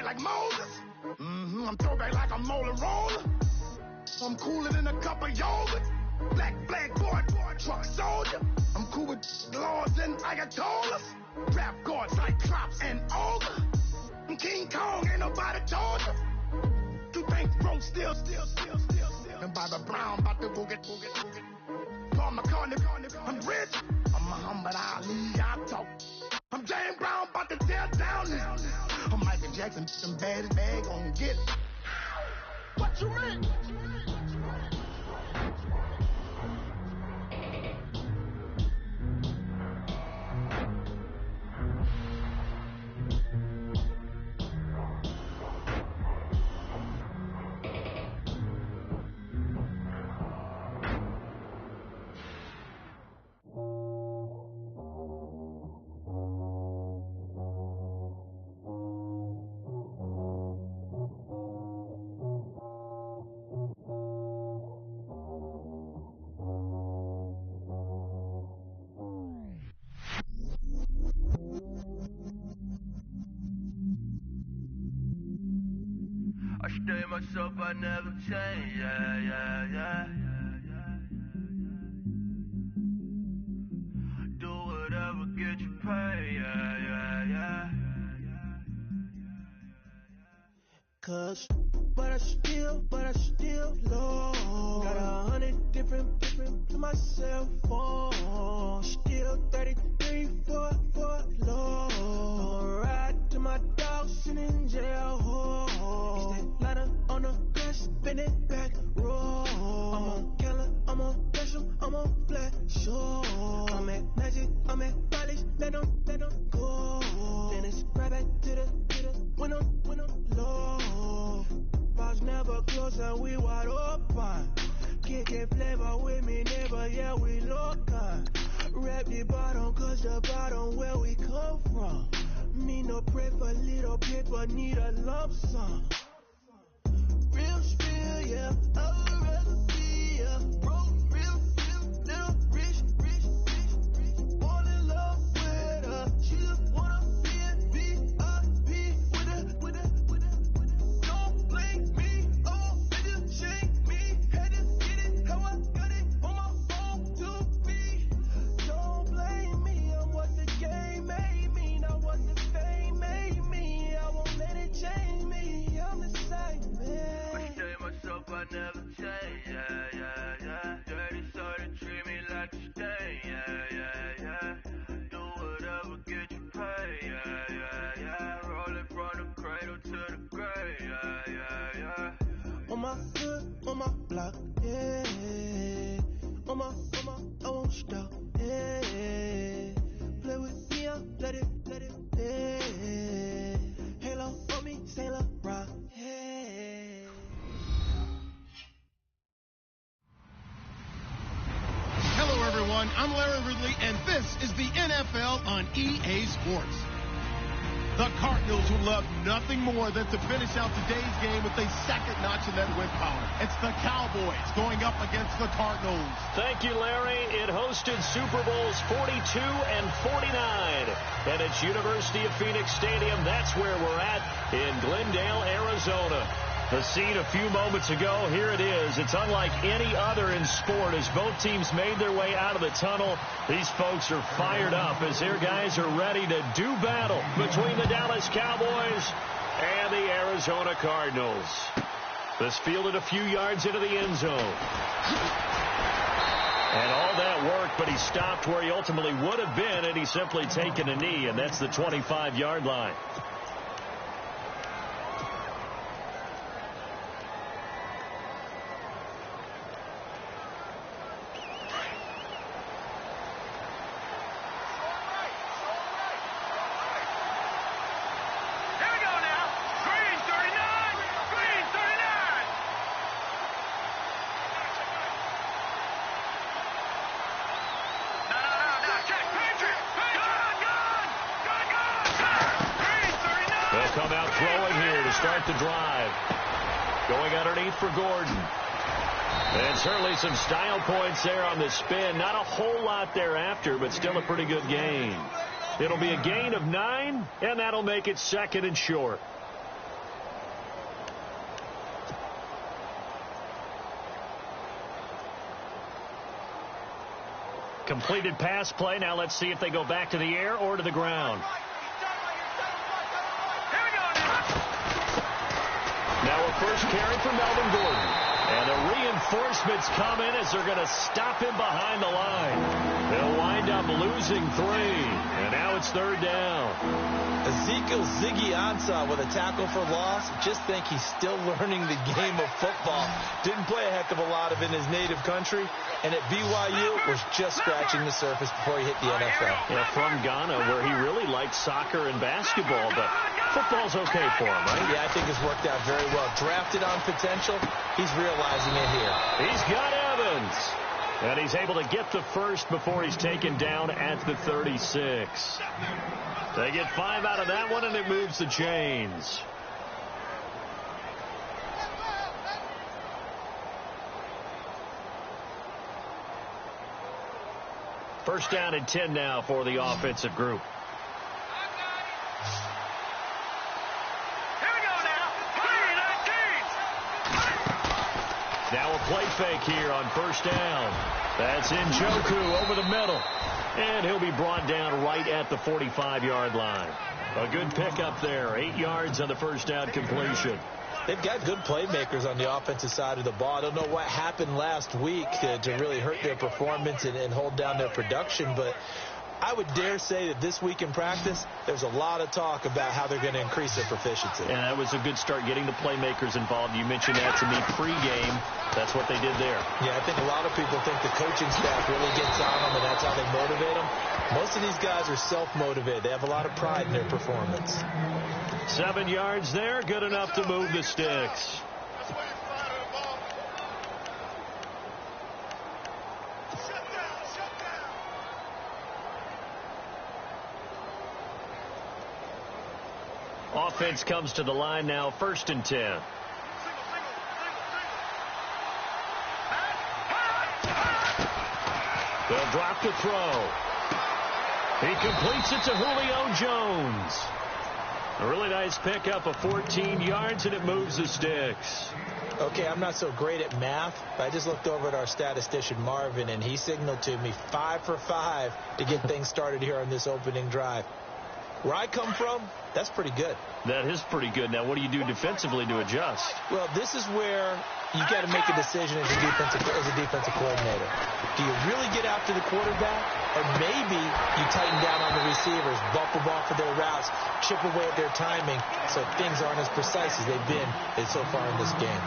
head like Moses. I'm throwback like I'm molar roller. I'm cooler than a cup of yogurt. Black flag boy, truck soldier. I'm cool with lords and ayatollahs. Rap gods like Klops and Olga. I'm King Kong, ain't nobody told you. You think broke still. And Bobby Brown about to go get. Paul McCartney, I'm rich. I'm Muhammad Ali, I talk. I'm James Brown, about to tear down now. I'm Michael Jackson, some bad gon' get. What you mean? I stay myself, I never change, yeah. Do whatever, get you paid, yeah. Cause, but I still low. Got 100 different to my cell phone. Still 33 for low. I'ma ride to my dog sitting in jail. It's that ladder on the grass, spin it back, roll. I'm a killer, I'm a dash 'em, I'm a flat show. I'm at Magic, I'm at Bally's, let them go. Then it's right back to the when I'm low. Bars never close and we wide open. Kicking flavor with me, neighbor, yeah, we local. Rap the bottom, cause the bottom where we come from. Me no pray for little paper, need a lump sum. Real spill, yeah, I would rather be, yeah. Broke, real, little rich. Fall in love with her, she just wanna be a VIP with it. Don't blame me, oh, nigga, shake me. Had to get it, how I got it on my phone to be. Don't blame me, I'm what the game made me, not what the fame made me. I won't let it change me, I'm the same man. I stay myself, I never change, yeah. Dirty soul, they treat me like a stain, yeah. Do whatever, get you paid, yeah. Rolling from the cradle to the grave, yeah. On my foot, on my block, yeah. On my, I won't stop, yeah. Play with me, I'll let it, yeah. Halo on me, Sailor Rock, yeah. Hello, everyone. I'm Larry Ridley, and this is the NFL on EA Sports. The Cardinals would love nothing more than to finish out today's game with a second notch in that win column. It's the Cowboys going up against the Cardinals. Thank you, Larry. It hosted Super Bowls 42 and 49. And it's University of Phoenix Stadium. That's where we're at in Glendale, Arizona. The scene a few moments ago, here it is. It's unlike any other in sport as both teams made their way out of the tunnel. These folks are fired up as their guys are ready to do battle between the Dallas Cowboys and the Arizona Cardinals. This fielded a few yards into the end zone. And all that worked, but he stopped where he ultimately would have been had he simply taken a knee, and that's the 25-yard line. Come out throwing here to start the drive. Going underneath for Gordon. And certainly some style points there on the spin. Not a whole lot thereafter, but still a pretty good gain. It'll be a gain of 9, and that'll make it second and short. completed pass play. Now let's see if they go back to the air or to the ground. Now a first carry for Melvin Gordon. And the reinforcements come in as they're going to stop him behind the line. They'll wind up losing 3. And now it's 3rd down. Ezekiel Ziggy Ansah with a tackle for loss. Just think he's still learning the game of football. Didn't play a heck of a lot of it in his native country. And at BYU was just scratching the surface before he hit the NFL. Yeah, from Ghana, where he really likes soccer and basketball, but football's okay for him, right? Yeah, I think it's worked out very well. Drafted on potential, he's realizing it here. He's got Evans. And he's able to get the first before he's taken down at the 36. They get 5 out of that one, and it moves the chains. First down and 10 now for the offensive group. Now a play fake here on first down. That's Njoku over the middle. And he'll be brought down right at the 45-yard line. A good pickup there. 8 yards on the first down completion. They've got good playmakers on the offensive side of the ball. I don't know what happened last week to really hurt their performance and hold down their production, but I would dare say that this week in practice, there's a lot of talk about how they're going to increase their proficiency. And that was a good start, getting the playmakers involved. You mentioned that to me pregame. That's what they did there. Yeah, I think a lot of people think the coaching staff really gets on them, and that's how they motivate them. Most of these guys are self-motivated. They have a lot of pride in their performance. 7 yards there, good enough to move the sticks. Offense comes to the line now, 1st and 10. They'll drop the throw. He completes it to Julio Jones. A really nice pickup of 14 yards, and it moves the sticks. Okay, I'm not so great at math, but I just looked over at our statistician, Marvin, and he signaled to me 5 for 5 to get things started here on this opening drive. Where I come from, that's pretty good. That is pretty good. Now, what do you do defensively to adjust? Well, this is where you got to make a decision as a defensive coordinator. Do you really get after the quarterback, or maybe you tighten down on the receivers, bump them off of their routes, chip away at their timing, so things aren't as precise as they've been so far in this game.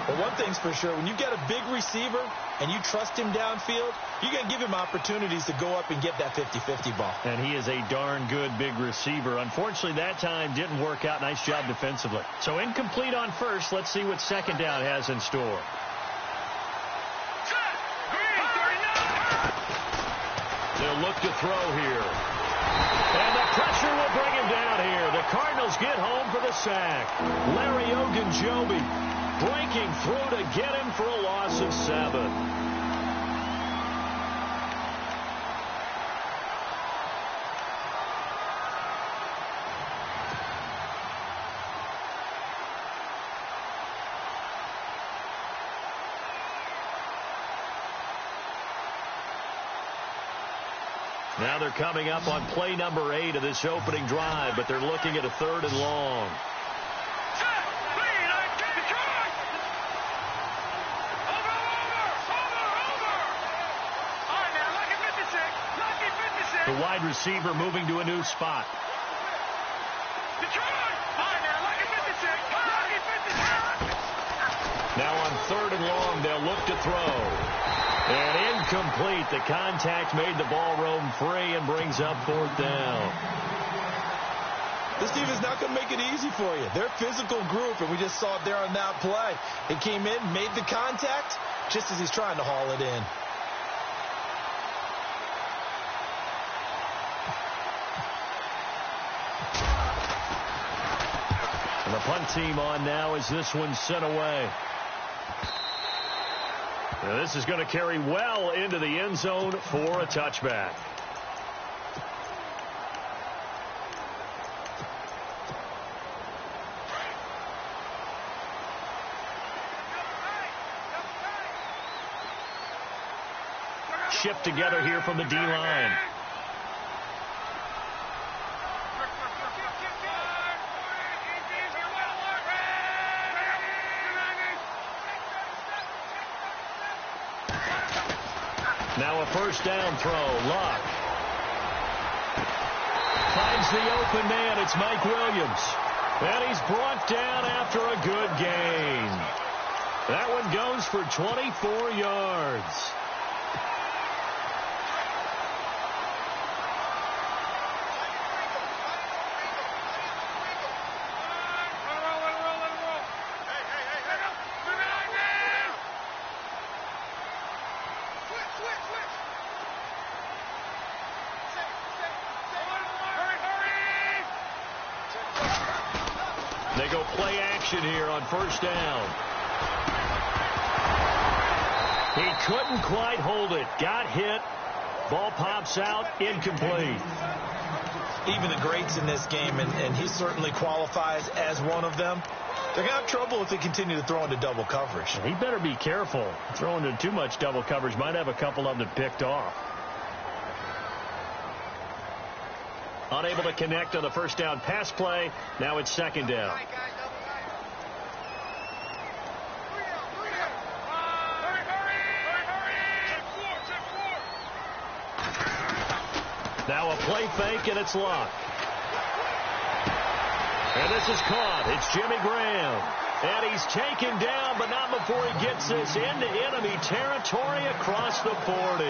But one thing's for sure, when you've got a big receiver and you trust him downfield, you're going to give him opportunities to go up and get that 50-50 ball. And he is a darn good big receiver. Unfortunately, that time didn't work out. Nice job defensively. So incomplete on first. Let's see what second down has in store. They'll look to throw here. And the pressure will bring him down here. The Cardinals get home for the sack. Larry Ogunjobi breaking through to get him for a loss of 7. Now they're coming up on play number 8 of this opening drive, but they're looking at a 3rd and long. The wide receiver moving to a new spot. Now on 3rd and long, they'll look to throw. And incomplete. The contact made the ball roam free and brings up 4th down. This team is not going to make it easy for you. They're a physical group, and we just saw it there on that play. He came in, made the contact, just as he's trying to haul it in. And the punt team on now as this one's sent away. Now this is going to carry well into the end zone for a touchback. shift together here from the D-line. Now a first down throw. Luck finds the open man. It's Mike Williams. And he's brought down after a good gain. That one goes for 24 yards. They go play action here on first down. He couldn't quite hold it. Got hit. Ball pops out. Incomplete. Even the greats in this game, and he certainly qualifies as one of them, they're going to have trouble if they continue to throw into double coverage. He better be careful. Throwing into too much double coverage might have a couple of them picked off. Unable to connect on the first down pass play. Now it's second down. Now a play fake, and it's Luck. And this is caught. It's Jimmy Graham. And he's taken down, but not before he gets this into enemy territory across the 40.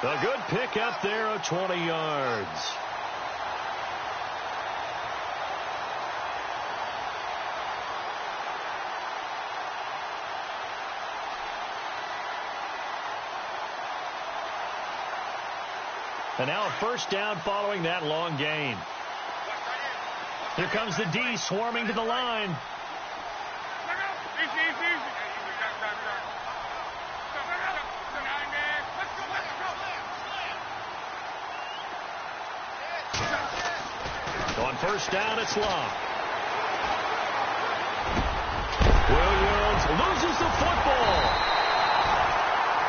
A good pickup there of 20 yards. And now a first down following that long gain. Here comes the D swarming to the line. On first down, it's Long. Williams loses the football.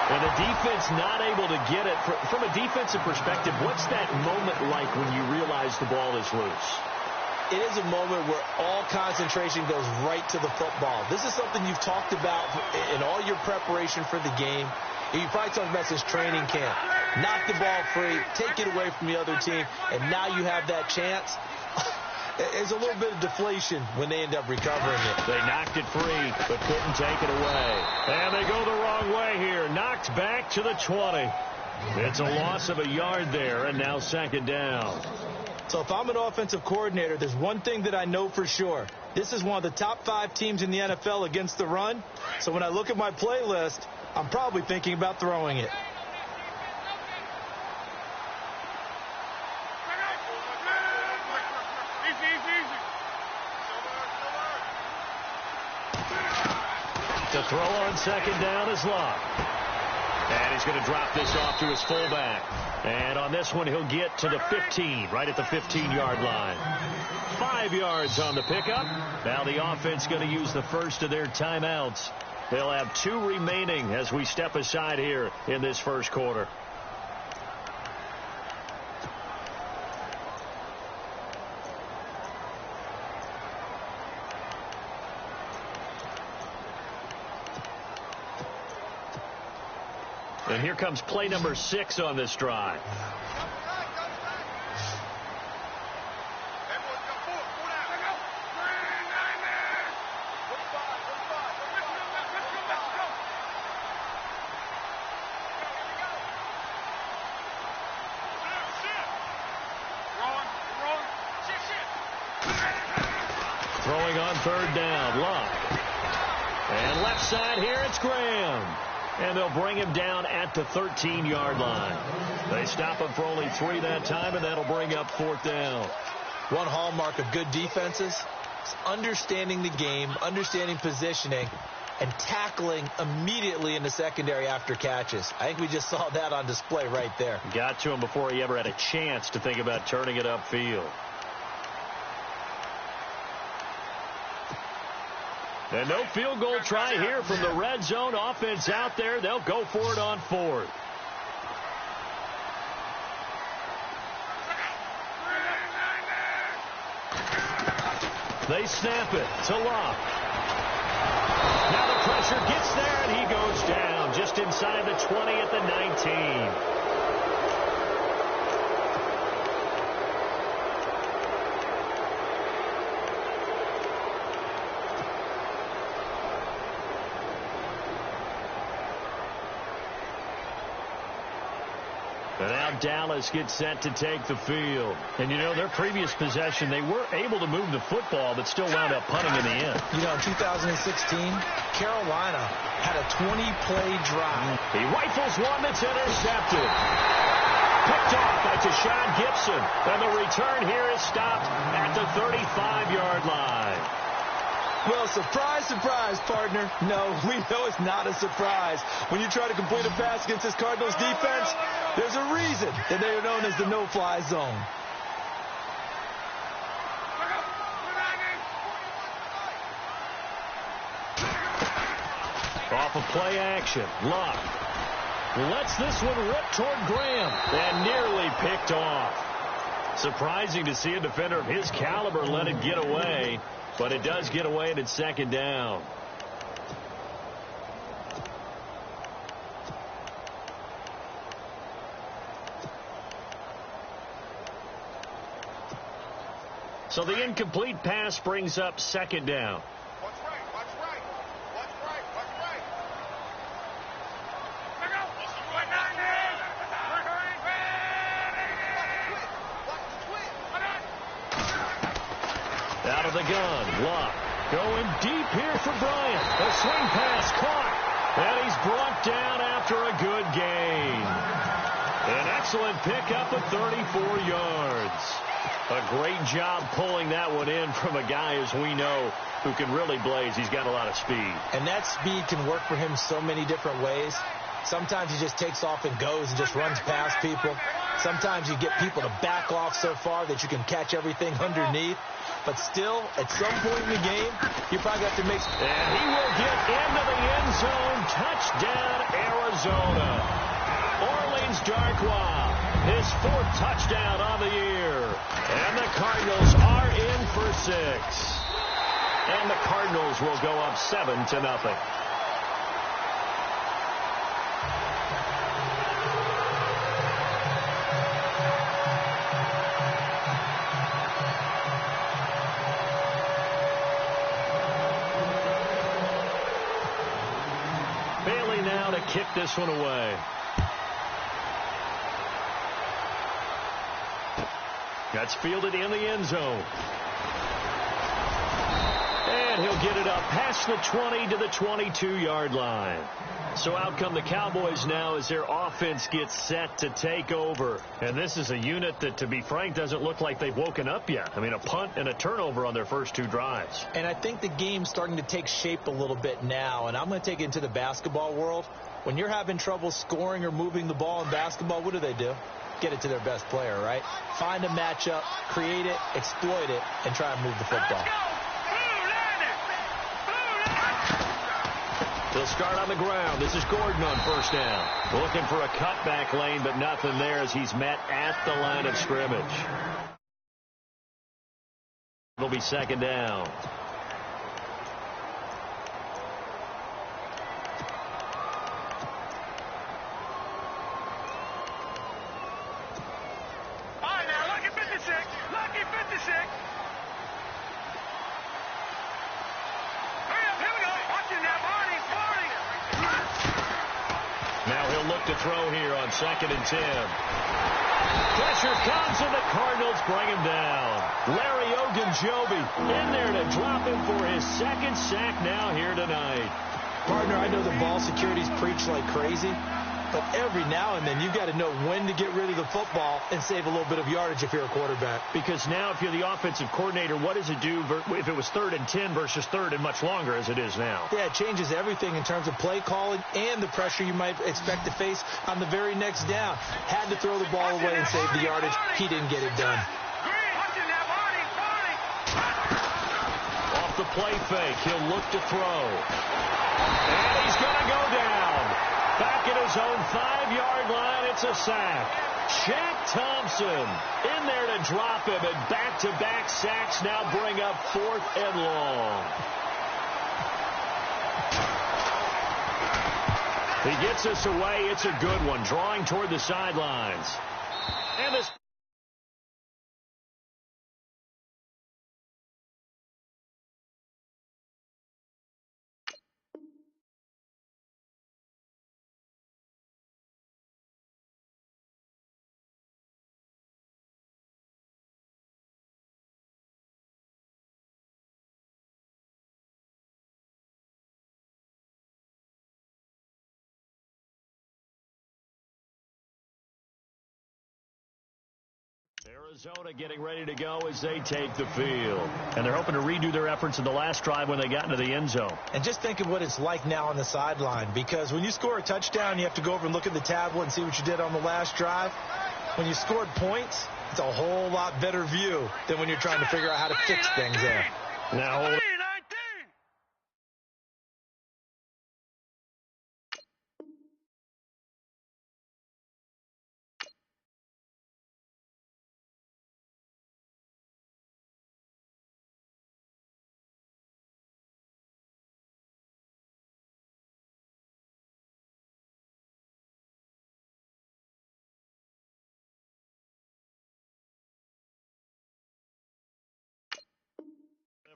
And the defense not able to get it. From a defensive perspective, what's that moment like when you realize the ball is loose? It is a moment where all concentration goes right to the football. This is something you've talked about in all your preparation for the game. You probably talked about since training camp. Knock the ball free, take it away from the other team, and now you have that chance. There's a little bit of deflation when they end up recovering it. They knocked it free, but couldn't take it away. And they go the wrong way here. Knocked back to the 20. It's a loss of a yard there, and now second down. So if I'm an offensive coordinator, there's one thing that I know for sure. This is one of the top 5 teams in the NFL against the run. So when I look at my playlist, I'm probably thinking about throwing it. The throw on second down is Locke. And he's going to drop this off to his fullback. And on this one, he'll get to the 15, right at the 15-yard line. 5 yards on the pickup. Now the offense going to use the first of their timeouts. They'll have 2 remaining as we step aside here in this first quarter. And here comes play number 6 on this drive. Throwing on third down, Luck. And left side here, it's Graham. And they'll bring him down at the 13-yard line. They stop him for only 3 that time, and that'll bring up fourth down. One hallmark of good defenses is understanding the game, understanding positioning, and tackling immediately in the secondary after catches. I think we just saw that on display right there. Got to him before he ever had a chance to think about turning it upfield. And no field goal try here from the red zone offense out there. They'll go for it on 4th. snap it to Locke. Now the pressure gets there, and he goes down just inside the 20 at the 19. And now Dallas gets set to take the field. And, you know, their previous possession, they were able to move the football, but still wound up punting in the end. You know, in 2016, Carolina had a 20-play drive. He rifles one that's intercepted. Picked off by Tashawn Gibson. And the return here is stopped at the 35-yard line. Well, surprise, surprise, partner. No, we know it's not a surprise. When you try to complete a pass against this Cardinals defense, there's a reason that they are known as the no-fly zone. Off of play action, Locke lets this one rip toward Graham and nearly picked off. Surprising to see a defender of his caliber let it get away. But it does get away, and it's second down. So the incomplete pass brings up second down. Watch right, watch right. Watch right, watch right. Out of the gun, Locke going deep here for Bryant. A swing pass caught, and he's brought down after a good gain. An excellent pickup of 34 yards. A great job pulling that one in from a guy, as we know, who can really blaze. He's got a lot of speed. And that speed can work for him so many different ways. Sometimes he just takes off and goes and just runs past people. Sometimes you get people to back off so far that you can catch everything underneath. But still, at some point in the game, you probably have to make... And he will get into the end zone. Touchdown, Arizona. Orleans Darkwa, his fourth touchdown on the year. And the Cardinals are in for 6. And the Cardinals will go up 7-0. Kick this one away. That's fielded in the end zone. And he'll get it up past the 20 to the 22-yard line. So out come the Cowboys now as their offense gets set to take over. And this is a unit that, to be frank, doesn't look like they've woken up yet. I mean, a punt and a turnover on their first 2 drives. And I think the game's starting to take shape a little bit now. And I'm going to take it into the basketball world. When you're having trouble scoring or moving the ball in basketball, what do? Get it to their best player, right? Find a matchup, create it, exploit it, and try and move the football. They'll start on the ground. This is Gordon on first down. Looking for a cutback lane, but nothing there as he's met at the line of scrimmage. It'll be second down. To throw here on 2nd and 10. Pressure comes, and the Cardinals bring him down. Larry Ogunjobi in there to drop him for his 2nd sack now here tonight. Partner, I know the ball security's preached like crazy, but every now and then you've got to know when to get rid of the football and save a little bit of yardage if you're a quarterback. Because now if you're the offensive coordinator, what does it do if it was 3rd and 10 versus 3rd and much longer as it is now? Yeah, it changes everything in terms of play calling and the pressure you might expect to face on the very next down. Had to throw the ball away and save the yardage. He didn't get it done. Off the play fake, he'll look to throw. And he's going to go down. Back at his own 5-yard line, it's a sack. Jack Thompson in there to drop him, and back-to-back sacks now bring up 4th and long. He gets us away. It's a good one, drawing toward the sidelines. And this Arizona getting ready to go as they take the field. And they're hoping to redo their efforts in the last drive when they got into the end zone. And just think of what it's like now on the sideline, because when you score a touchdown, you have to go over and look at the tablet and see what you did on the last drive. When you scored points, it's a whole lot better view than when you're trying to figure out how to fix things there. Now hold it.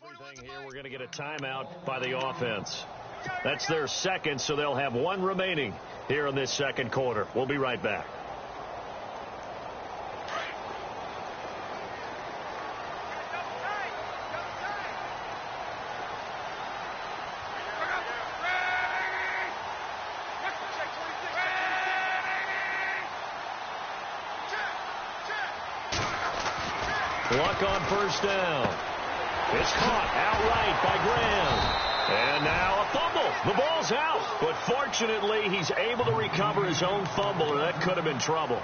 Everything here, we're going to get a timeout by the offense. That's their second, so they'll have one remaining here in this second quarter. We'll be right back. Luck on first down. It's caught outright by Graham. And now a fumble. The ball's out. But fortunately, he's able to recover his own fumble, or that could have been trouble.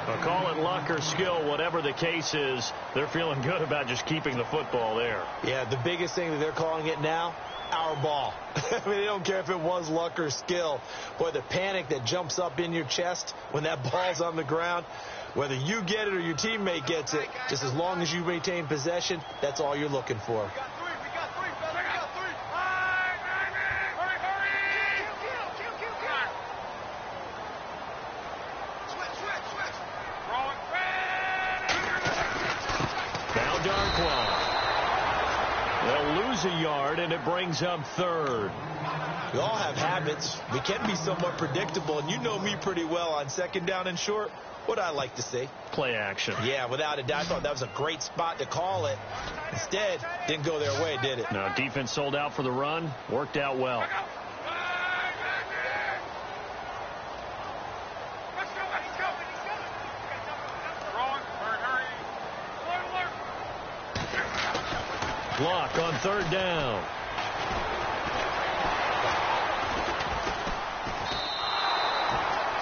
But call it luck or skill, whatever the case is, they're feeling good about just keeping the football there. Yeah, the biggest thing that they're calling it now, our ball. I mean, they don't care if it was luck or skill. Boy, the panic that jumps up in your chest when that ball's on the ground, whether you get it or your teammate gets it, just as long as you maintain possession, that's all you're looking for. We got three, fella. We got three. Switch. Wrong. Now Darkwa. They'll lose a yard, and it brings up third. We all have habits. We can be somewhat predictable, and you know me pretty well on second down and short. What I like to see. Play action. Yeah, without a doubt. I thought that was a great spot to call it. Instead, didn't go their way, did it? Now, defense sold out for the run. Worked out well. Block on third down.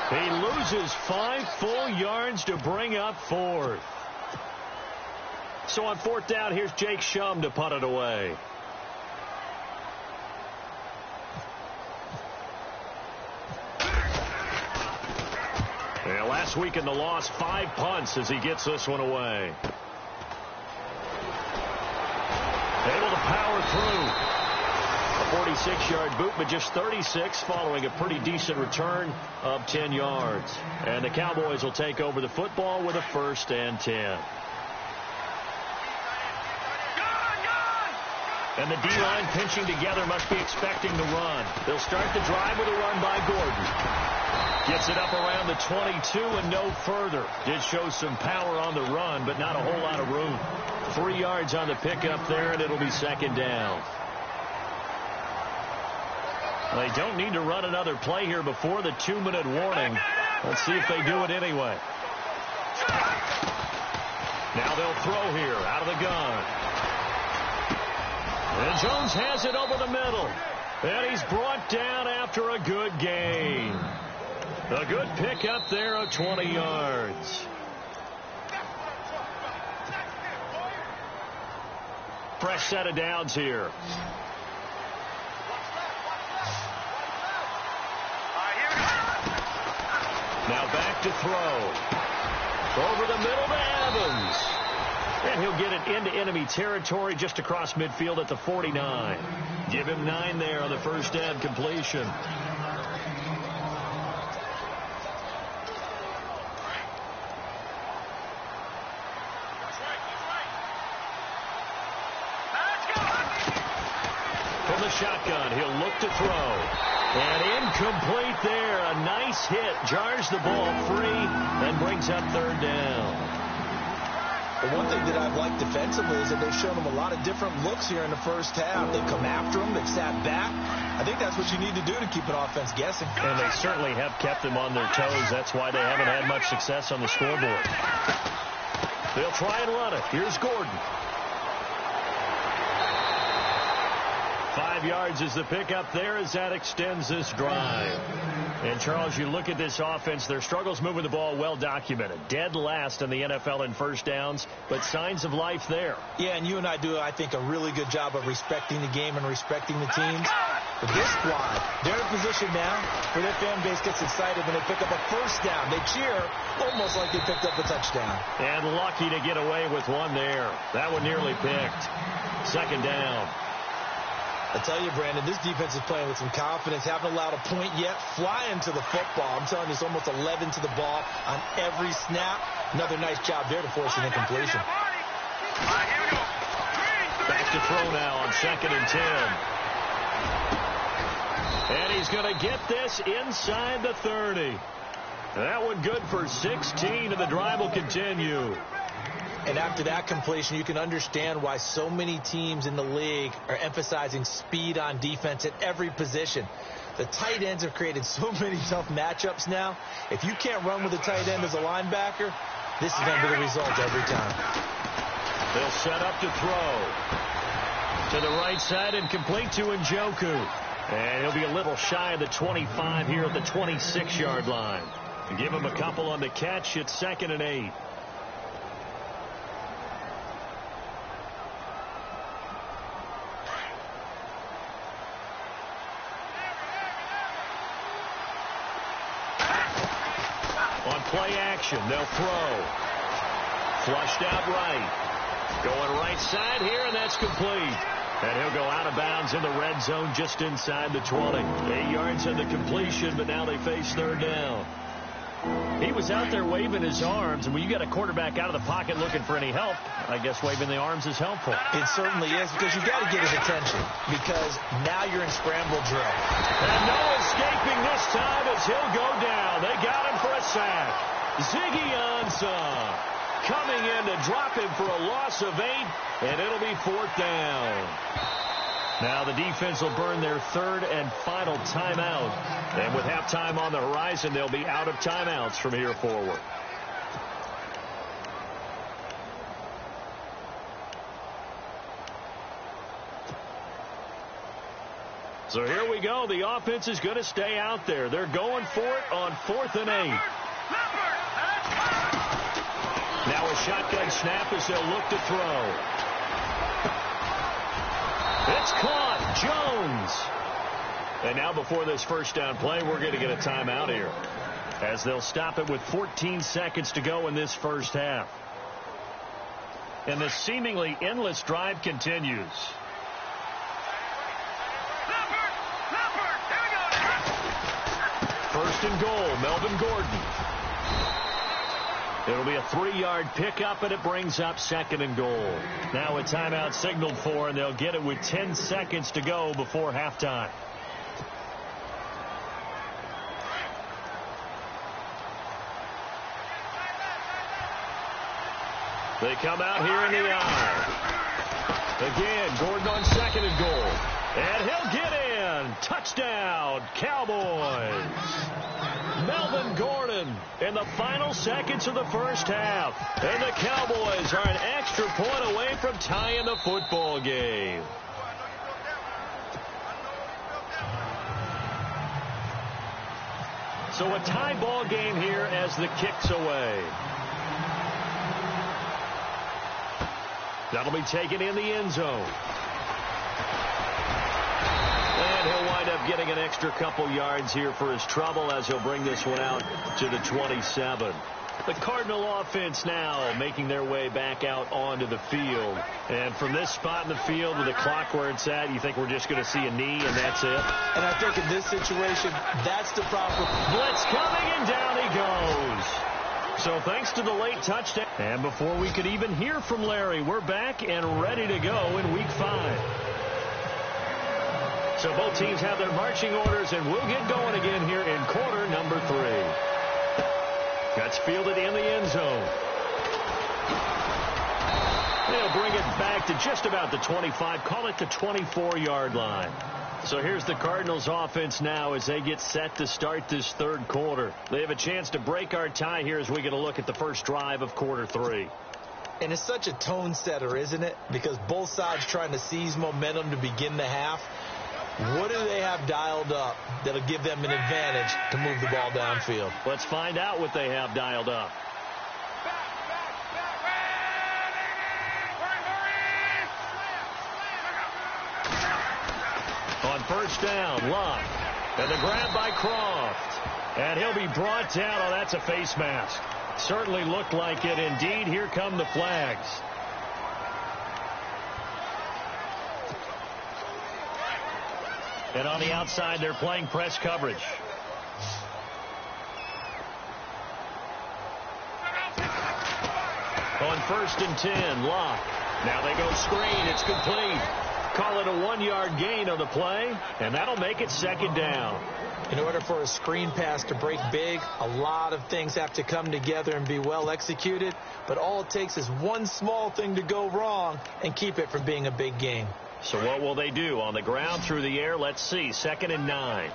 He loses 5 full yards to bring up fourth. So on fourth down, here's Jake Shum to punt it away. Yeah, last week in the loss, 5 punts as he gets this one away. Able to power through. A 46-yard boot, but just 36 following a pretty decent return of 10 yards. And the Cowboys will take over the football with a 1st and 10. And the D-line pinching together must be expecting the run. They'll start the drive with a run by Gordon. Gets it up around the 22 and no further. Did show some power on the run, but not a whole lot of room. 3 yards on the pickup there, and it'll be second down. They don't need to run another play here before the 2-minute warning. Let's see if they do it anyway. Now they'll throw here out of the gun. And Jones has it over the middle. And he's brought down after a good gain. A good pickup there of 20 yards. Fresh set of downs here. Now back to throw. Over the middle to Evans. And he'll get it into enemy territory just across midfield at the 49. Give him 9 there on the first down completion. From the shotgun, he'll look to throw. And incomplete there. A nice hit. Jars the ball free and brings up third down. The one thing that I've liked defensively is that they've shown them a lot of different looks here in the first half. They've come after them. They've sat back. I think that's what you need to do to keep an offense guessing. And they certainly have kept them on their toes. That's why they haven't had much success on the scoreboard. They'll try and run it. Here's Gordon. 5 yards is the pickup there as that extends this drive. And, Charles, you look at this offense, their struggles moving the ball well documented. Dead last in the NFL in first downs, but signs of life there. Yeah, and you and I do, I think, a really good job of respecting the game and respecting the teams. But this squad, they're in a position now where their fan base gets excited when they pick up a first down. They cheer almost like they picked up a touchdown. And lucky to get away with one there. That one nearly picked. Second down. I tell you, Brandon, this defense is playing with some confidence. Haven't allowed a point yet. Flying to the football. I'm telling you, it's almost 11 to the ball on every snap. Another nice job there to force an incompletion. Back to throw now on 2nd and 10. And he's going to get this inside the 30. That one good for 16, and the drive will continue. And after that completion, you can understand why so many teams in the league are emphasizing speed on defense at every position. The tight ends have created so many tough matchups now. If you can't run with a tight end as a linebacker, this is going to be the result every time. They'll set up to throw. To the right side and complete to Njoku. And he'll be a little shy of the 25 here at the 26-yard line. Give him a couple on the catch. It's 2nd and 8. On play action, they'll throw. Flushed out right. Going right side here, and that's complete. And he'll go out of bounds in the red zone just inside the 20. 8 yards on the completion, but now they face third down. He was out there waving his arms, and when you get a quarterback out of the pocket looking for any help, I guess waving the arms is helpful. It certainly is, because you've got to get his attention, because now you're in scramble drill. And no escaping this time as he'll go down. They got him for a sack. Ziggy Ansah coming in to drop him for a loss of 8, and it'll be 4th down. Now the defense will burn their 3rd and final timeout. And with halftime on the horizon, they'll be out of timeouts from here forward. So here we go. The offense is going to stay out there. They're going for it on 4th and 8. Now a shotgun snap as they'll look to throw. It's caught. Jones. And now before this first down play, we're going to get a timeout here, as they'll stop it with 14 seconds to go in this first half. And the seemingly endless drive continues. First and goal, Melvin Gordon. It'll be a 3-yard pickup, and it brings up 2nd and goal. Now a timeout signaled for, and they'll get it with 10 seconds to go before halftime. They come out here in the eye. Again, Gordon on 2nd and goal. And he'll get in. Touchdown, Cowboys. Melvin Gordon in the final seconds of the first half. And the Cowboys are an extra point away from tying the football game. So a tie ball game here as the kick's away. That'll be taken in the end zone. And he'll wind up getting an extra couple yards here for his trouble as he'll bring this one out to the 27. The Cardinal offense now making their way back out onto the field. And from this spot in the field with the clock where it's at, you think we're just going to see a knee and that's it? And I think in this situation, that's the proper. Blitz coming and down he goes. So thanks to the late touchdown. And before we could even hear from Larry, we're back and ready to go in Week 5. So both teams have their marching orders, and we'll get going again here in quarter number 3. That's fielded in the end zone. They'll bring it back to just about the 25, call it the 24-yard line. So here's the Cardinals offense now as they get set to start this third quarter. They have a chance to break our tie here as we get a look at the first drive of quarter 3. And it's such a tone setter, isn't it? Because both sides trying to seize momentum to begin the half. What do they have dialed up that'll give them an advantage to move the ball downfield? Let's find out what they have dialed up. On first down, Love. And the grab by Croft. And he'll be brought down. Oh, that's a face mask. Certainly looked like it. Indeed, here come the flags. And on the outside, they're playing press coverage. On first and 10, Locke. Now they go screen. It's complete. Call it a 1-yard gain on the play, and that'll make it second down. In order for a screen pass to break big, a lot of things have to come together and be well executed, but all it takes is one small thing to go wrong and keep it from being a big gain. So what will they do? On the ground, through the air, let's see. 2nd and 9.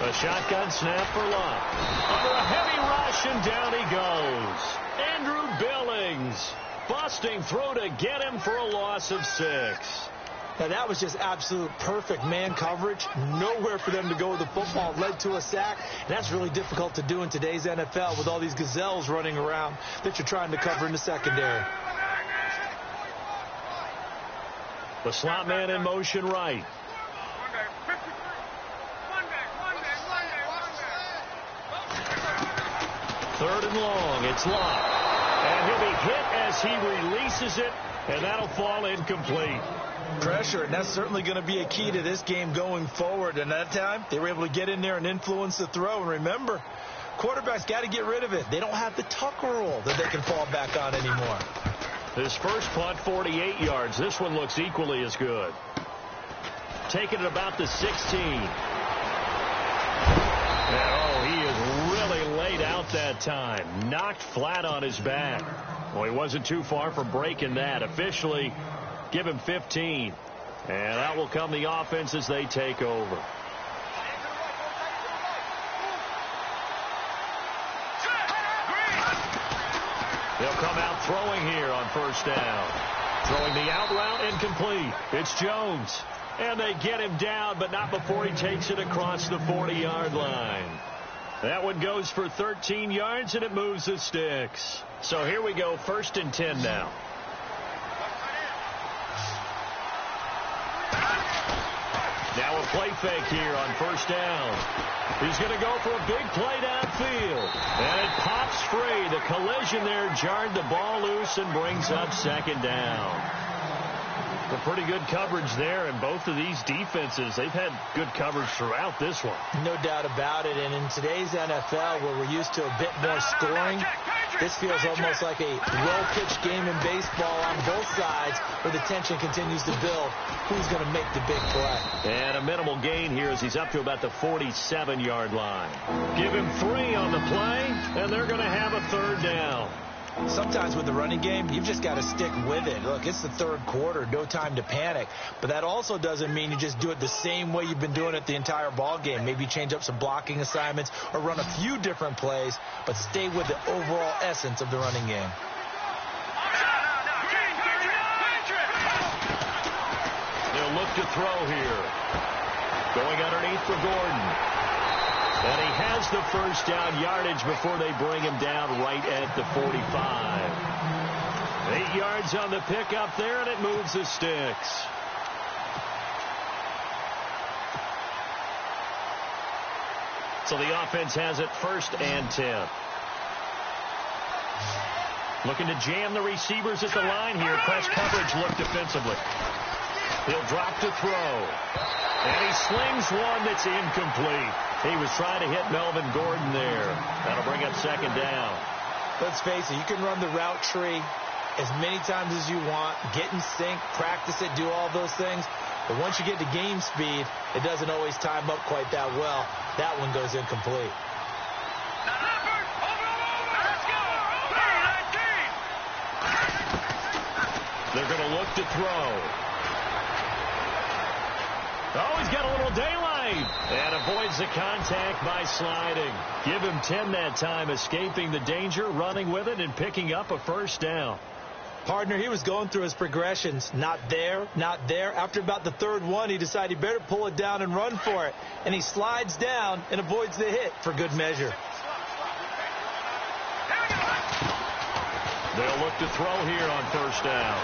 A shotgun snap for Locke. Under a heavy rush, and down he goes. Andrew Billings busting through to get him for a loss of 6. Now that was just absolute perfect man coverage. Nowhere for them to go with the football. Led to a sack. And that's really difficult to do in today's NFL with all these gazelles running around that you're trying to cover in the secondary. The slot man in motion right. Third and long. It's Locke. And he'll be hit as he releases it. And that'll fall incomplete. Pressure, and that's certainly going to be a key to this game going forward. And that time, they were able to get in there and influence the throw. And remember, quarterbacks got to get rid of it. They don't have the tuck rule that they can fall back on anymore. His first punt, 48 yards. This one looks equally as good. Taking it about the 16. And, he is really laid out that time. Knocked flat on his back. Well, he wasn't too far from breaking that. Officially, give him 15. And that will come the offense as they take over. They'll come out throwing here on first down. Throwing the out route incomplete. It's Jones. And they get him down, but not before he takes it across the 40-yard line. That one goes for 13 yards, and it moves the sticks. So here we go, 1st and 10 now. Now a play fake here on first down. He's going to go for a big play downfield. And it pops free. The collision there jarred the ball loose and brings up 2nd down. A pretty good coverage there, and both of these defenses, they've had good coverage throughout this one. No doubt about it, and in today's NFL, where we're used to a bit more scoring, this feels almost like a well-pitched game in baseball on both sides, where the tension continues to build. Who's going to make the big play? And a minimal gain here as he's up to about the 47-yard line. Give him 3 on the play, and they're going to have a 3rd down. Sometimes with the running game, you've just got to stick with it. Look, it's the 3rd quarter, no time to panic. But that also doesn't mean you just do it the same way you've been doing it the entire ball game. Maybe change up some blocking assignments or run a few different plays, but stay with the overall essence of the running game. They'll look to throw here. Going underneath for Gordon. And he has the first down yardage before they bring him down right at the 45. 8 yards on the pickup there, and it moves the sticks. So the offense has it 1st and 10. Looking to jam the receivers at the line here. Press coverage look defensively. He'll drop to throw. And he slings one that's incomplete. He was trying to hit Melvin Gordon there. That'll bring up 2nd down. Let's face it, you can run the route tree as many times as you want, get in sync, practice it, do all those things. But once you get to game speed, it doesn't always time up quite that well. That one goes incomplete. They're going to look to throw. Oh, he's got a little daylight and avoids the contact by sliding. Give him 10 that time, escaping the danger, running with it, and picking up a 1st down. Partner, he was going through his progressions. Not there, not there. After about the 3rd one, he decided he better pull it down and run for it. And he slides down and avoids the hit for good measure. They'll look to throw here on 1st down.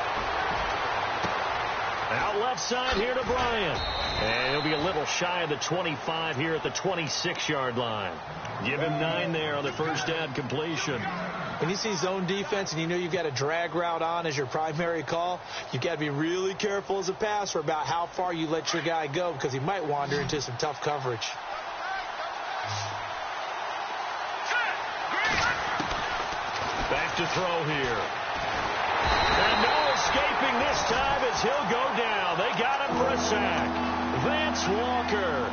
Out left side here to Bryant. And he'll be a little shy of the 25 here at the 26-yard line. Give him 9 there on the 1st down completion. When you see zone defense and you know you've got a drag route on as your primary call, you've got to be really careful as a passer about how far you let your guy go because he might wander into some tough coverage. Back to throw here. And no escaping this time as he'll go down. They got him for a sack. Vance Walker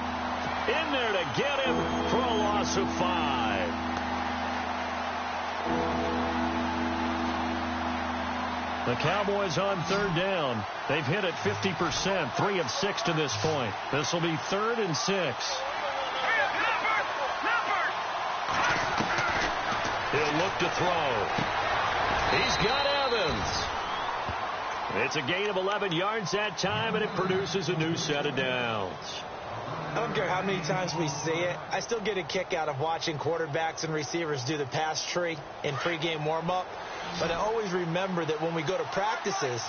in there to get him for a loss of 5. The Cowboys on 3rd down. They've hit it 50%, 3 of 6 to this point. This will be 3rd and 6. He'll look to throw. He's got Evans. It's a gain of 11 yards that time, and it produces a new set of downs. I don't care how many times we see it. I still get a kick out of watching quarterbacks and receivers do the pass tree in pregame warm-up. But I always remember that when we go to practices,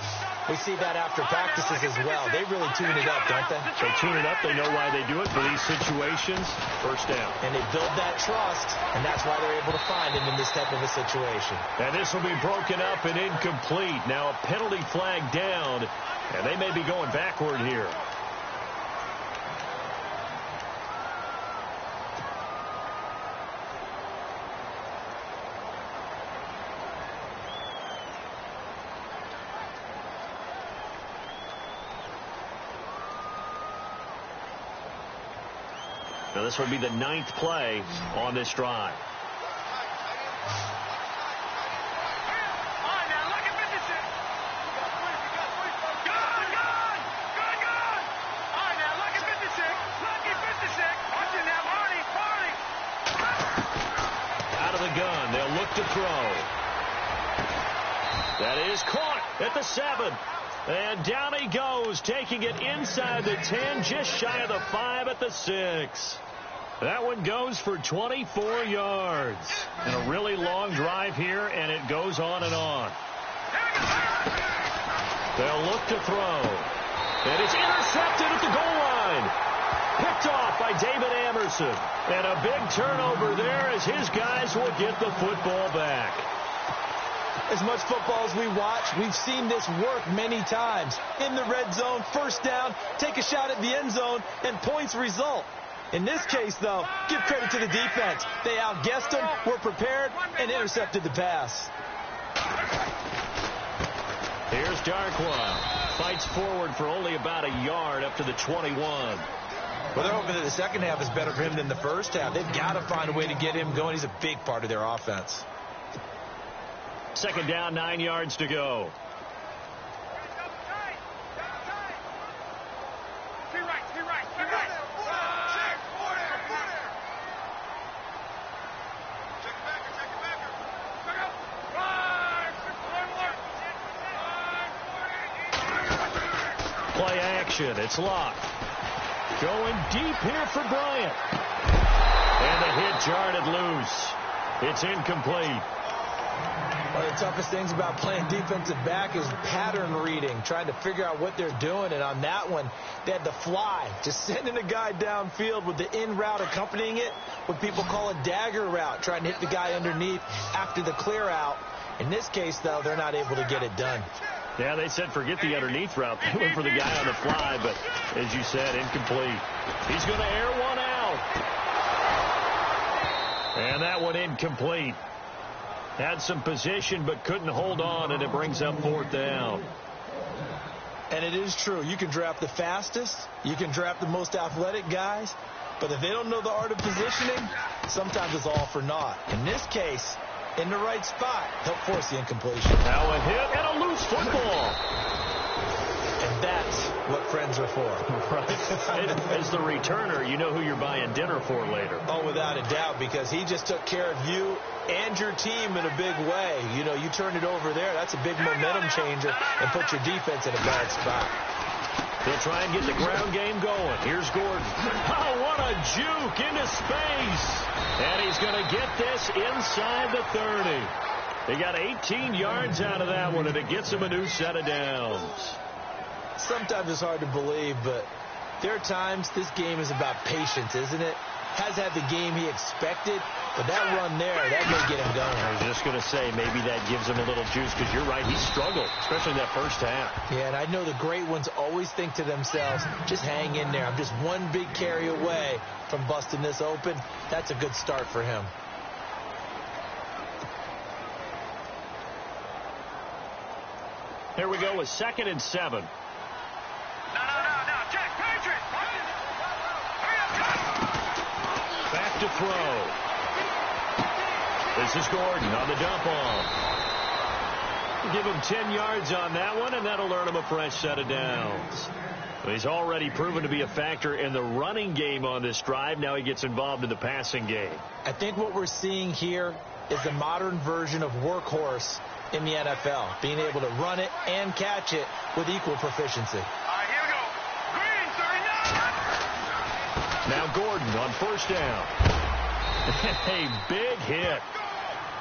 we see that after practices as well. They really tune it up, don't they? They tune it up. They know why they do it for these situations. 1st down. And they build that trust, and that's why they're able to find him in this type of a situation. And this will be broken up and incomplete. Now a penalty flag down, and they may be going backward here. Now this will be the 9th play on this drive. Out of the gun, they'll look to throw. That is caught at the 7. And down he goes, taking it inside the 10, just shy of the 5 at the 6. That one goes for 24 yards. And a really long drive here, and it goes on and on. They'll look to throw. And it's intercepted at the goal line. Picked off by David Amerson. And a big turnover there as his guys will get the football back. As much football as we watch, we've seen this work many times. In the red zone, 1st down, take a shot at the end zone, and points result. In this case, though, give credit to the defense. They outguessed them, were prepared, and intercepted the pass. Here's Darkwa. Fights forward for only about a yard up to the 21. Well, they're hoping that the second half is better for him than the first half. They've got to find a way to get him going. He's a big part of their offense. 2nd down, 9 yards to go. Play action. It's locked. Going deep here for Bryant. And the hit jarred it loose. It's incomplete. One of the toughest things about playing defensive back is pattern reading, trying to figure out what they're doing. And on that one, they had the fly, just sending a guy downfield with the in route accompanying it, what people call a dagger route, trying to hit the guy underneath after the clear out. In this case, though, they're not able to get it done. Yeah, they said forget the underneath route. They went for the guy on the fly, but as you said, incomplete. He's going to air one out. And that one incomplete. Had some position but couldn't hold on, and it brings up 4th down. And it is true. You can draft the fastest. You can draft the most athletic guys. But if they don't know the art of positioning, sometimes it's all for naught. In this case, in the right spot, he'll force the incompletion. Now a hit and a loose football. And that's what friends are for. Right. As the returner, you know who you're buying dinner for later. Oh, without a doubt, because he just took care of you and your team in a big way. You know, you turn it over there, that's a big momentum changer and put your defense in a bad spot. They'll try and get the ground game going. Here's Gordon. Oh, what a juke into space. And he's going to get this inside the 30. He got 18 yards out of that one, and it gets him a new set of downs. Sometimes it's hard to believe, but there are times this game is about patience, isn't it? Has had the game he expected, but that run there, that may get him going. I was just going to say, maybe that gives him a little juice, because you're right, he struggled, especially in that first half. Yeah, and I know the great ones always think to themselves, just hang in there. I'm just one big carry away from busting this open. That's a good start for him. Here we go with 2nd and 7. Check, Patriot! Back to throw. This is Gordon on the dump off. Give him 10 yards on that one, and that'll earn him a fresh set of downs. He's already proven to be a factor in the running game on this drive. Now he gets involved in the passing game. I think what we're seeing here is the modern version of workhorse in the NFL, being able to run it and catch it with equal proficiency. Now Gordon on 1st down. A big hit.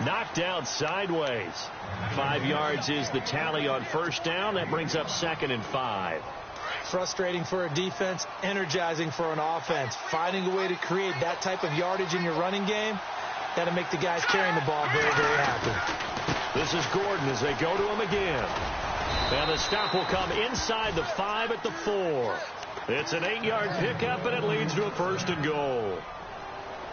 Knocked out sideways. 5 yards is the tally on 1st down. That brings up 2nd and 5. Frustrating for a defense, energizing for an offense. Finding a way to create that type of yardage in your running game, that'll make the guys carrying the ball very, very happy. This is Gordon as they go to him again. And the stop will come inside the 5 at the 4. It's an 8-yard pickup, and it leads to a 1st and goal.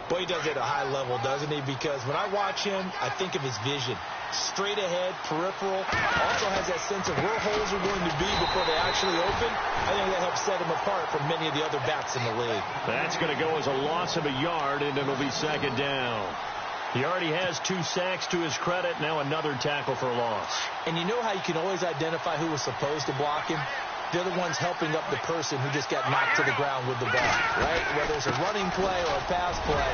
Boy, he does it at a high level, doesn't he? Because when I watch him, I think of his vision. Straight ahead, peripheral. Also has that sense of where holes are going to be before they actually open. I think that helps set him apart from many of the other backs in the league. That's going to go as a loss of a yard, and it'll be 2nd down. He already has 2 sacks to his credit. Now another tackle for loss. And you know how you can always identify who was supposed to block him? They're the ones helping up the person who just got knocked to the ground with the ball, right? Whether it's a running play or a pass play,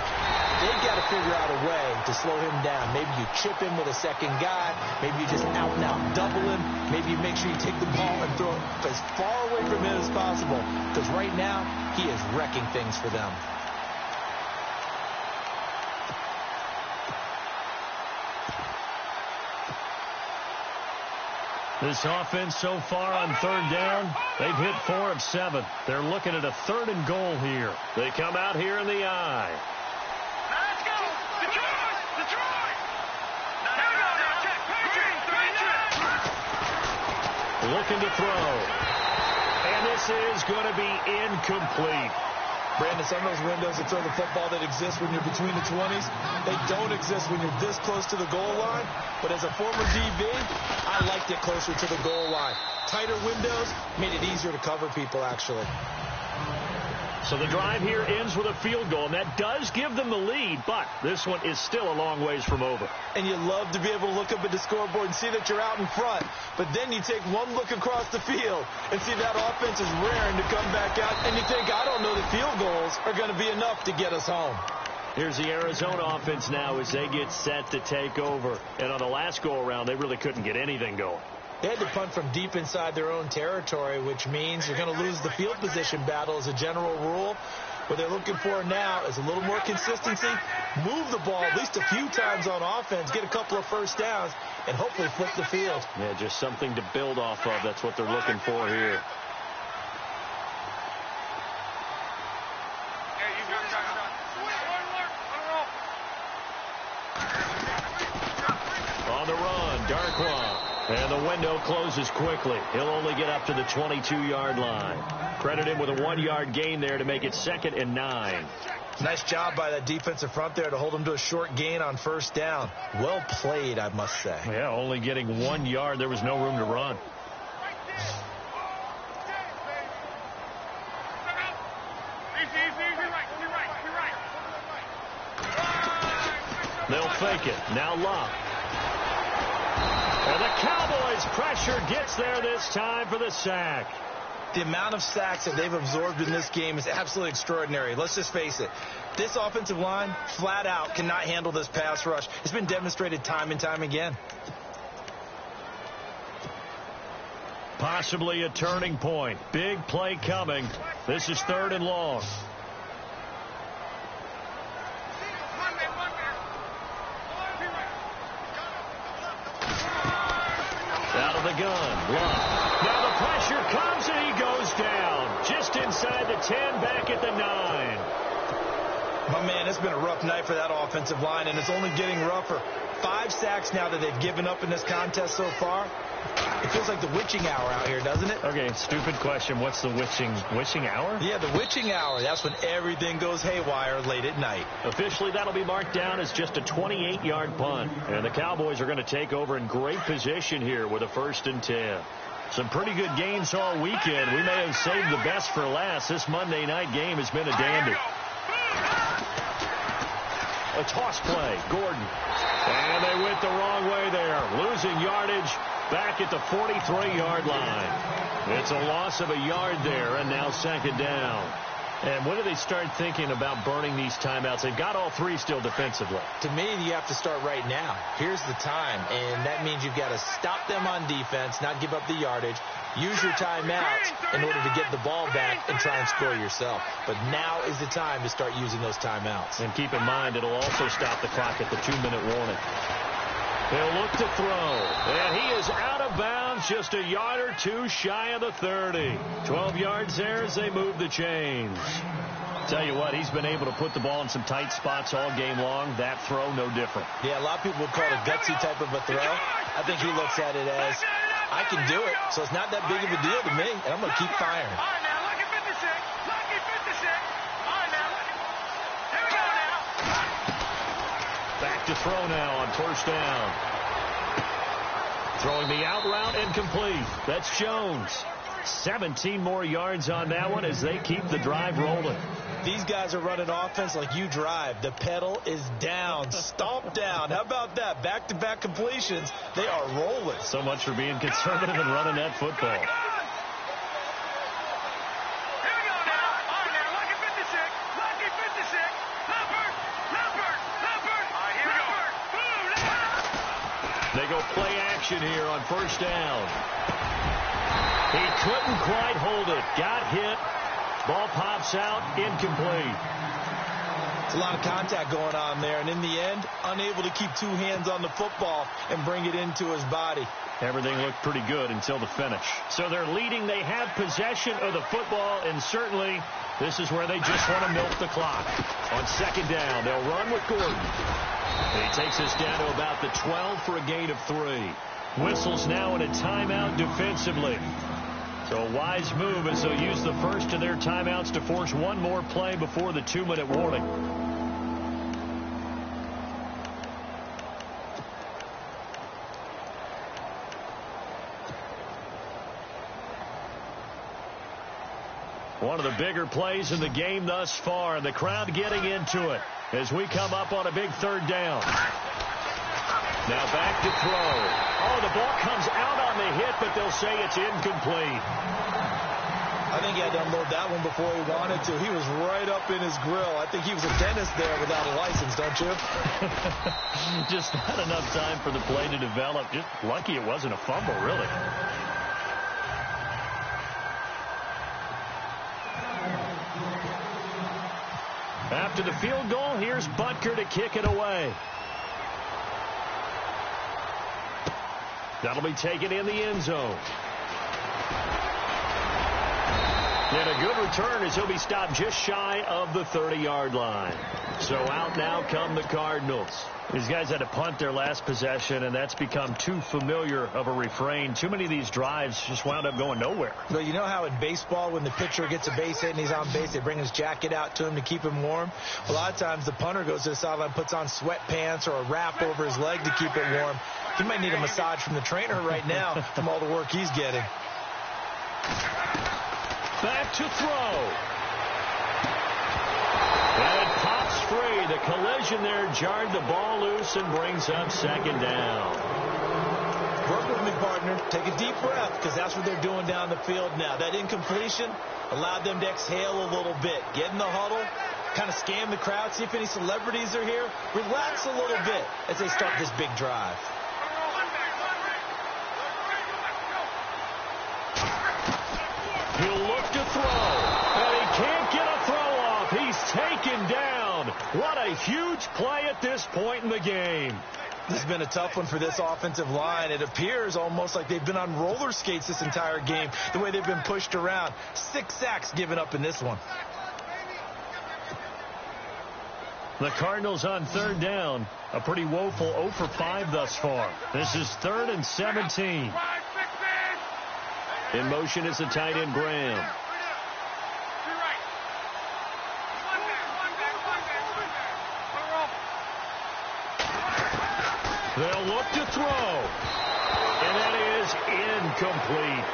they've got to figure out a way to slow him down. Maybe you chip him with a second guy. Maybe you just out-and-out double him. Maybe you make sure you take the ball and throw it as far away from him as possible. Because right now, he is wrecking things for them. This offense so far on 3rd down, they've hit 4 of 7. They're looking at a 3rd and goal here. They come out here in the I. Now let's go! Detroit! Now, check, Patriot! Looking to throw. And this is going to be incomplete. Brandon, some of those windows to throw the football that exist when you're between the 20s, they don't exist when you're this close to the goal line. But as a former DB, I liked it closer to the goal line. Tighter windows made it easier to cover people, actually. So the drive here ends with a field goal, and that does give them the lead, but this one is still a long ways from over. And you love to be able to look up at the scoreboard and see that you're out in front, but then you take one look across the field and see that offense is raring to come back out, and you think, I don't know that field goals are going to be enough to get us home. Here's the Arizona offense now as they get set to take over. And on the last go-around, they really couldn't get anything going. They had to punt from deep inside their own territory, which means you're going to lose the field position battle as a general rule. What they're looking for now is a little more consistency, move the ball at least a few times on offense, get a couple of first downs, and hopefully flip the field. Yeah, just something to build off of. That's what they're looking for here. On the run, Darkwa. And the window closes quickly. He'll only get up to the 22-yard line. Credit him with a 1-yard gain there to make it 2nd and 9. Nice job by that defensive front there to hold him to a short gain on first down. Well played, I must say. Yeah, only getting 1 yard. There was no room to run. They'll fake it. Now Locke. And the Cowboys' pressure gets there this time for the sack. The amount of sacks that they've absorbed in this game is absolutely extraordinary. Let's just face it. This offensive line, flat out, cannot handle this pass rush. It's been demonstrated time and time again. Possibly a turning point. Big play coming. This is 3rd and long. Out of the gun. Love. Now the pressure comes and he goes down. Just inside the 10, back at the 9. My man, it's been a rough night for that offensive line, and it's only getting rougher. 5 sacks now that they've given up in this contest so far. It feels like the witching hour out here, doesn't it? Okay, stupid question. What's the witching hour? Yeah, the witching hour. That's when everything goes haywire late at night. Officially, that'll be marked down as just a 28-yard punt. And the Cowboys are going to take over in great position here with a 1st and 10. Some pretty good games all weekend. We may have saved the best for last. This Monday night game has been a dandy. A toss play. Gordon. And they went the wrong way there. Losing yardage back at the 43-yard line. It's a loss of a yard there, and now 2nd down. And when do they start thinking about burning these timeouts? They've got all 3 still defensively. To me, you have to start right now. Here's the time, and that means you've got to stop them on defense, not give up the yardage, use your timeouts in order to get the ball back and try and score yourself. But now is the time to start using those timeouts. And keep in mind, it'll also stop the clock at the 2-minute warning. He'll look to throw, and he is out of bounds, just a yard or 2 shy of the 30. 12 yards there as they move the chains. Tell you what, he's been able to put the ball in some tight spots all game long. That throw, no different. Yeah, a lot of people would call it a gutsy type of a throw. I think he looks at it as, I can do it, so it's not that big of a deal to me, and I'm going to keep firing. All right, now, look at 56. Lucky 56. All right, now, here we go now. Back to throw now on 1st down. Throwing the out route incomplete. That's Jones. 17 more yards on that one as they keep the drive rolling. These guys are running offense like you drive. The pedal is down, stomp down. How about that? Back-to-back completions. They are rolling. So much for being conservative and running that football. They go play action here on 1st down. He couldn't quite hold it. Got hit. Ball pops out. Incomplete. It's a lot of contact going on there, and in the end, unable to keep 2 hands on the football and bring it into his body. Everything looked pretty good until the finish. So they're leading. They have possession of the football, and certainly this is where they just want to milk the clock. On 2nd down, they'll run with Gordon. And he takes us down to about the 12 for a gain of 3. Whistles now in a timeout defensively. So a wise move as they'll use the first of their timeouts to force one more play before the 2-minute warning. One of the bigger plays in the game thus far, and the crowd getting into it as we come up on a big 3rd down. Now back to throw. Oh, the ball comes out on the hit, but they'll say it's incomplete. I think he had to unload that one before he wanted to. He was right up in his grill. I think he was a dentist there without a license, don't you? Just not enough time for the play to develop. Just lucky it wasn't a fumble, really. after the field goal. Here's Butker to kick it away. That'll be taken in the end zone. And a good return as he'll be stopped just shy of the 30-yard line. So out now come the Cardinals. These guys had to punt their last possession, and that's become too familiar of a refrain. Too many of these drives just wound up going nowhere. Well, you know how in baseball when the pitcher gets a base hit and he's on base, they bring his jacket out to him to keep him warm? A lot of times the punter goes to the sideline, puts on sweatpants or a wrap over his leg to keep it warm. He might need a massage from the trainer right now from all the work he's getting. Back to throw. And it pops free. The collision there jarred the ball loose and brings up second down. Work with me, partner. Take a deep breath because that's what they're doing down the field now. That incompletion allowed them to exhale a little bit. Get in the huddle, kind of scan the crowd, see if any celebrities are here. Relax a little bit as they start this big drive. He'll look to throw, and he can't get a throw off. He's taken down. What a huge play at this point in the game. This has been a tough one for this offensive line. It appears almost like they've been on roller skates this entire game, the way they've been pushed around. 6 sacks given up in this one. The Cardinals on third down. A pretty woeful 0 for 5 thus far. This is 3rd and 17. In motion is the tight end, Graham. They'll look to throw. And that is incomplete.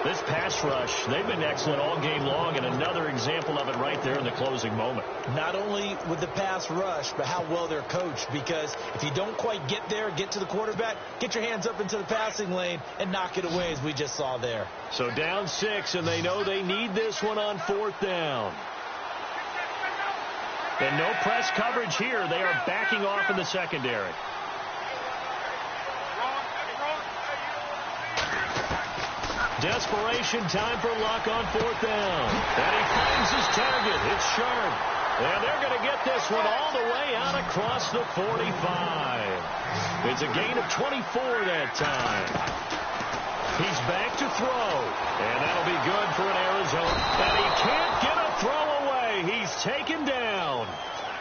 This pass rush, they've been excellent all game long, and another example of it right there in the closing moment. Not only with the pass rush, but how well they're coached, because if you don't quite get there, get to the quarterback, get your hands up into the passing lane and knock it away, as we just saw there. So down 6, and they know they need this one on 4th down. And no press coverage here. They are backing off in the secondary. Desperation time for Luck on 4th down. And he finds his target. It's Sharp. And they're going to get this one all the way out across the 45. It's a gain of 24 that time. He's back to throw. And that'll be good for an Arizona. And he can't get a throw away. He's taken down.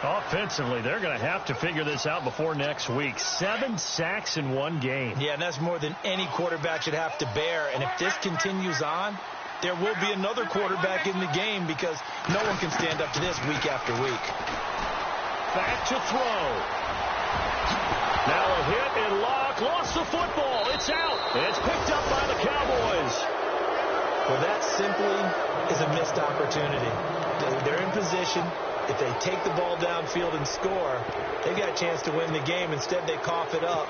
Offensively, they're going to have to figure this out before next week. 7 sacks in one game. Yeah, and that's more than any quarterback should have to bear. And if this continues on, there will be another quarterback in the game because no one can stand up to this week after week. Back to throw. Now a hit and Locke lost the football. It's out. It's picked up by the Cowboys. Well, that simply is a missed opportunity. They're in position. If they take the ball downfield and score, they've got a chance to win the game. Instead, they cough it up.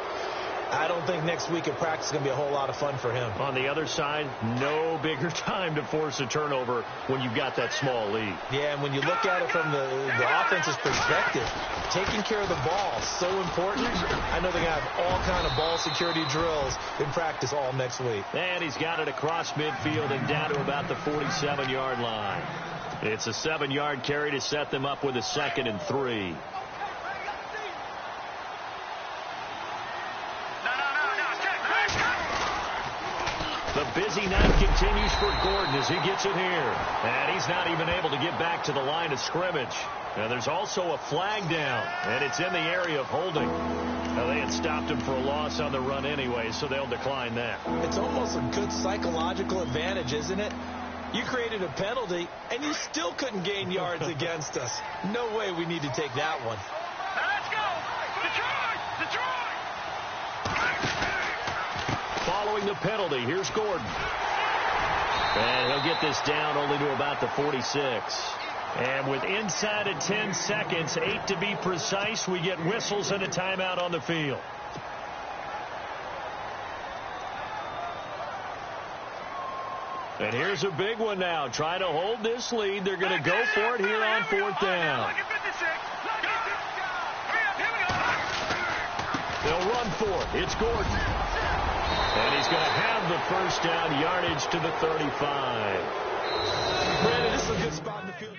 I don't think next week at practice is going to be a whole lot of fun for him. On the other side, no bigger time to force a turnover when you've got that small lead. Yeah, and when you look at it from the offense's perspective, taking care of the ball is so important. I know they're going to have all kind of ball security drills in practice all next week. And he's got it across midfield and down to about the 47-yard line. It's a 7-yard carry to set them up with a 2nd and 3. The busy night continues for Gordon as he gets it here. And he's not even able to get back to the line of scrimmage. Now there's also a flag down, and it's in the area of holding. Now they had stopped him for a loss on the run anyway, so they'll decline that. It's almost a good psychological advantage, isn't it? You created a penalty, and you still couldn't gain yards against us. No way we need to take that one. Let's go! Detroit! Following the penalty, here's Gordon. And he'll get this down only to about the 46. And with inside of 10 seconds, 8 to be precise, we get whistles and a timeout on the field. And here's a big one now. Trying to hold this lead. They're going to go for it here on 4th down. They'll run for it. It's Gordon. And he's going to have the first down, yardage to the 35. Brandon, this is a good spot in the field.